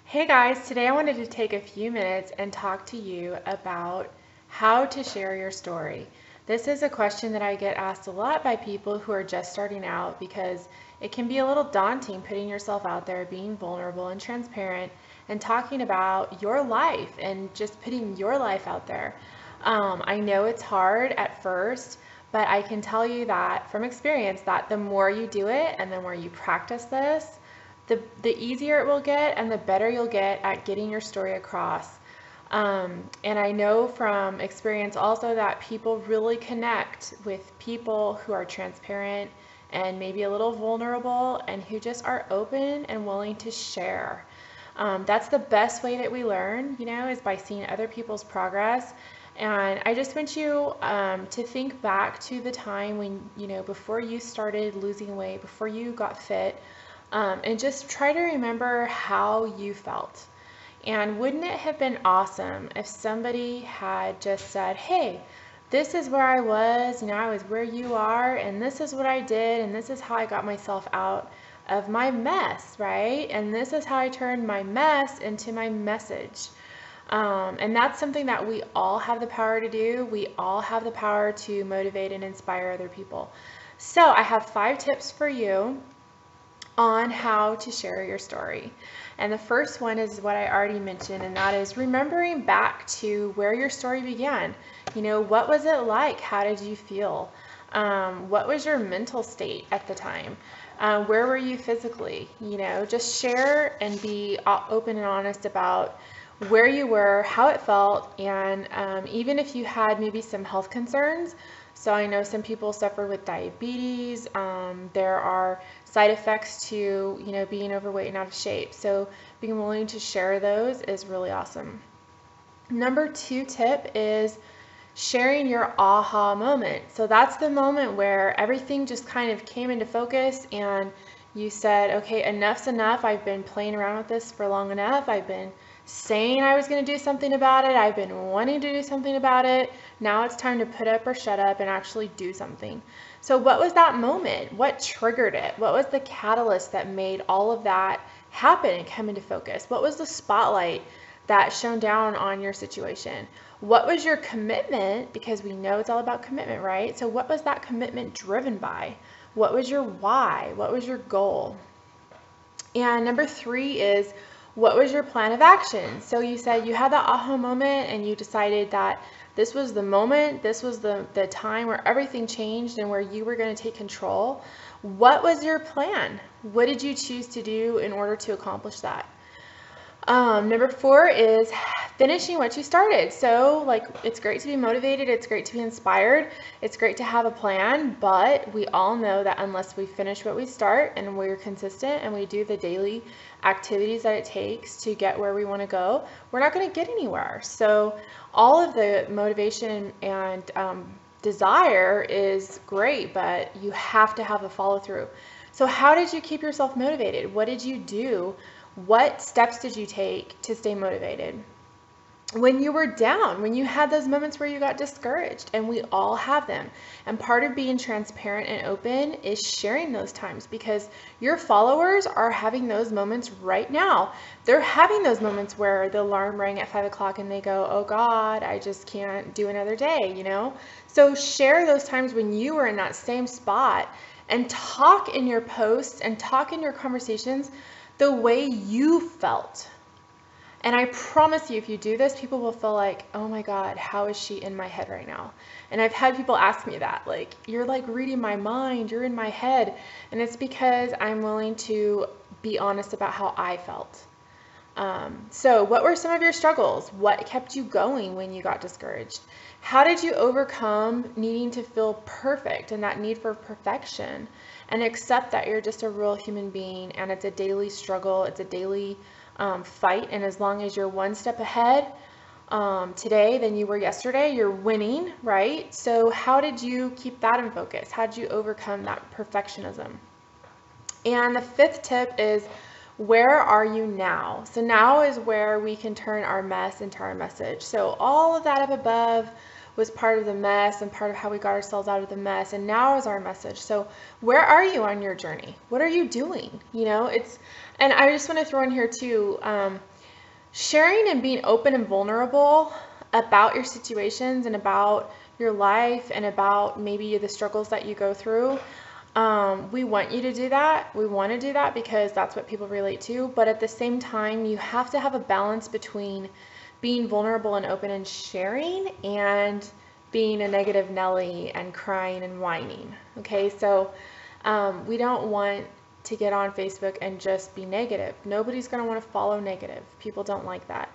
Hey guys, today I wanted to take a few minutes and talk to you about how to share your story. This is a question that I get asked a lot by people who are just starting out because it can be a little daunting putting yourself out there, being vulnerable and transparent, and talking about your life and just putting your life out there. I know it's hard at first, but I can tell you that from experience that the more you do it and the more you practice this, the easier it will get and the better you'll get at getting your story across. And I know from experience also that people really connect with people who are transparent and maybe a little vulnerable and who just are open and willing to share. That's the best way that we learn, is by seeing other people's progress. And I just want you to think back to the time when, before you started losing weight, before you got fit, and just try to remember how you felt. And wouldn't it have been awesome if somebody had just said, hey, this is where I was, I was where you are, and this is what I did, and this is how I got myself out of my mess, right? And this is how I turned my mess into my message. And that's something that we all have the power to do. We all have the power to motivate and inspire other people. So I have 5 tips for you on how to share your story. And the first one is what I already mentioned, and that is remembering back to where your story began. What was it like? How did you feel? What was your mental state at the time? Where were you physically? Just share and be open and honest about where you were, how it felt, and even if you had maybe some health concerns. So I know some people suffer with diabetes. There are side effects to, being overweight and out of shape. So being willing to share those is really awesome. Number 2 tip is sharing your aha moment. So that's the moment where everything just kind of came into focus and you said, okay, enough's enough. I've been playing around with this for long enough. I've been saying I was going to do something about it. I've been wanting to do something about it. Now it's time to put up or shut up and actually do something. So what was that moment? What triggered it? What was the catalyst that made all of that happen and come into focus? What was the spotlight that shone down on your situation? What was your commitment? Because we know it's all about commitment, right? So what was that commitment driven by? What was your why? What was your goal? And number 3 is, what was your plan of action? So you said you had that aha moment and you decided that this was the moment, this was the time where everything changed and where you were going to take control. What was your plan? What did you choose to do in order to accomplish that? Number 4 is finishing what you started. So it's great to be motivated. It's great to be inspired. It's great to have a plan, but we all know that unless we finish what we start and we're consistent and we do the daily activities that it takes to get where we want to go, we're not going to get anywhere. So all of the motivation and desire is great, but you have to have a follow through. So how did you keep yourself motivated? What did you do? What steps did you take to stay motivated? When you were down, when you had those moments where you got discouraged, and we all have them. And part of being transparent and open is sharing those times, because your followers are having those moments right now. They're having those moments where the alarm rang at 5 o'clock and they go, oh God, I just can't do another day, So share those times when you were in that same spot and talk in your posts and talk in your conversations the way you felt. And I promise you, if you do this, people will feel like, oh my God, how is she in my head right now? And I've had people ask me that, you're reading my mind, you're in my head. And it's because I'm willing to be honest about how I felt. So what were some of your struggles? What kept you going when you got discouraged? How did you overcome needing to feel perfect and that need for perfection, and accept that you're just a real human being and it's a daily struggle, it's a daily fight, and as long as you're one step ahead today than you were yesterday, you're winning, right? So how did you keep that in focus? How did you overcome that perfectionism? And the 5th tip is, where are you now? So now is where we can turn our mess into our message. So all of that up above was part of the mess and part of how we got ourselves out of the mess, and now is our message. So where are you on your journey? What are you doing? And I just want to throw in here too, Sharing and being open and vulnerable about your situations and about your life and about maybe the struggles that you go through. We want you to do that. We want to do that because that's what people relate to. But at the same time, you have to have a balance between being vulnerable and open and sharing and being a negative Nelly and crying and whining. Okay, so we don't want to get on Facebook and just be negative. Nobody's going to want to follow negative. People don't like that.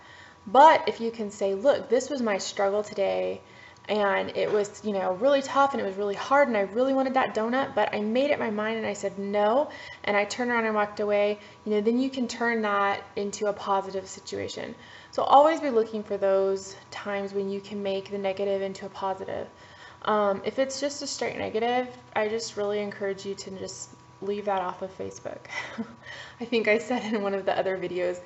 But if you can say, look, this was my struggle today, and it was, really tough and it was really hard and I really wanted that donut, but I made it my mind and I said no, and I turned around and walked away, then you can turn that into a positive situation. So always be looking for those times when you can make the negative into a positive. If it's just a straight negative, I just really encourage you to just leave that off of Facebook. I think I said in one of the other videos,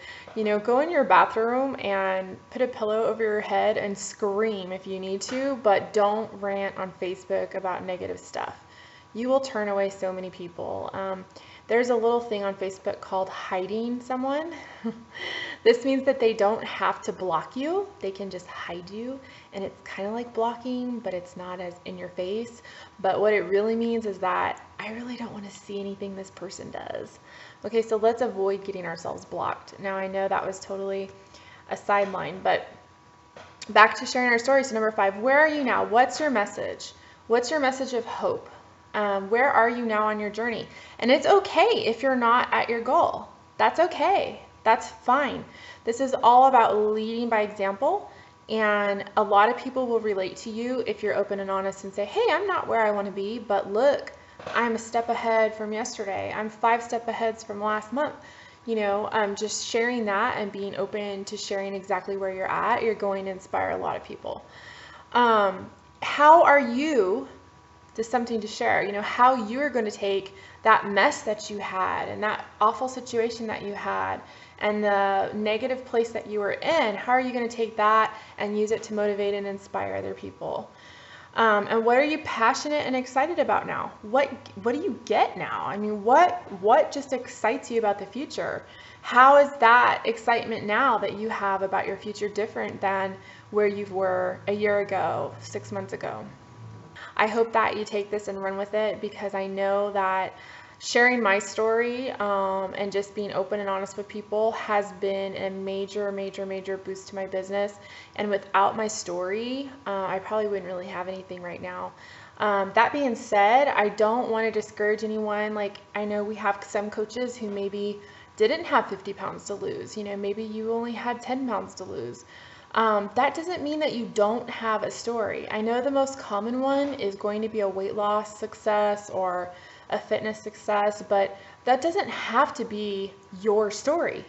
go in your bathroom and put a pillow over your head and scream if you need to, but don't rant on Facebook about negative stuff. You will turn away so many people. There's a little thing on Facebook called hiding someone. This means that they don't have to block you. They can just hide you. And it's kind of like blocking, but it's not as in your face. But what it really means is that I really don't want to see anything this person does. Okay, so let's avoid getting ourselves blocked. Now, I know that was totally a sideline, but back to sharing our stories. So number 5, where are you now? What's your message? What's your message of hope? Where are you now on your journey? And it's okay if you're not at your goal. That's okay. That's fine. This is all about leading by example. And a lot of people will relate to you if you're open and honest and say, hey, I'm not where I want to be, but look, I'm a step ahead from yesterday. I'm 5 steps ahead from last month. Just sharing that and being open to sharing exactly where you're at, you're going to inspire a lot of people. How are you? Just something to share, how you're going to take that mess that you had and that awful situation that you had and the negative place that you were in. How are you going to take that and use it to motivate and inspire other people? And what are you passionate and excited about now? What do you get now? I mean, what just excites you about the future? How is that excitement now that you have about your future different than where you were a year ago, 6 months ago? I hope that you take this and run with it, because I know that sharing my story and just being open and honest with people has been a major, major, major boost to my business. And without my story, I probably wouldn't really have anything right now. That being said, I don't want to discourage anyone. Like, I know we have some coaches who maybe didn't have 50 pounds to lose. Maybe you only had 10 pounds to lose. That doesn't mean that you don't have a story. I know the most common one is going to be a weight loss success or a fitness success, but that doesn't have to be your story.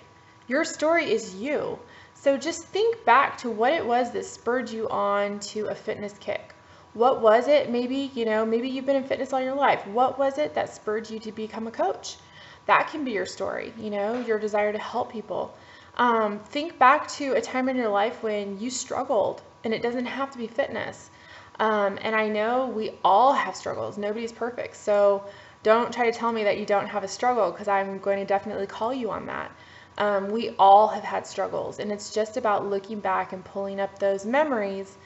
Your story is you. So just think back to what it was that spurred you on to a fitness kick. What was it? Maybe you've been in fitness all your life. What was it that spurred you to become a coach? That can be your story, your desire to help people. Think back to a time in your life when you struggled, and it doesn't have to be fitness. And I know we all have struggles. Nobody's perfect. So don't try to tell me that you don't have a struggle, because I'm going to definitely call you on that. We all have had struggles, and it's just about looking back and pulling up those memories,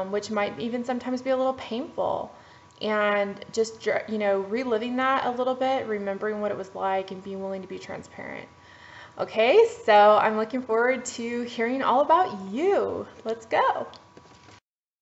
which might even sometimes be a little painful, and just, reliving that a little bit, remembering what it was like, and being willing to be transparent. Okay, so I'm looking forward to hearing all about you. Let's go.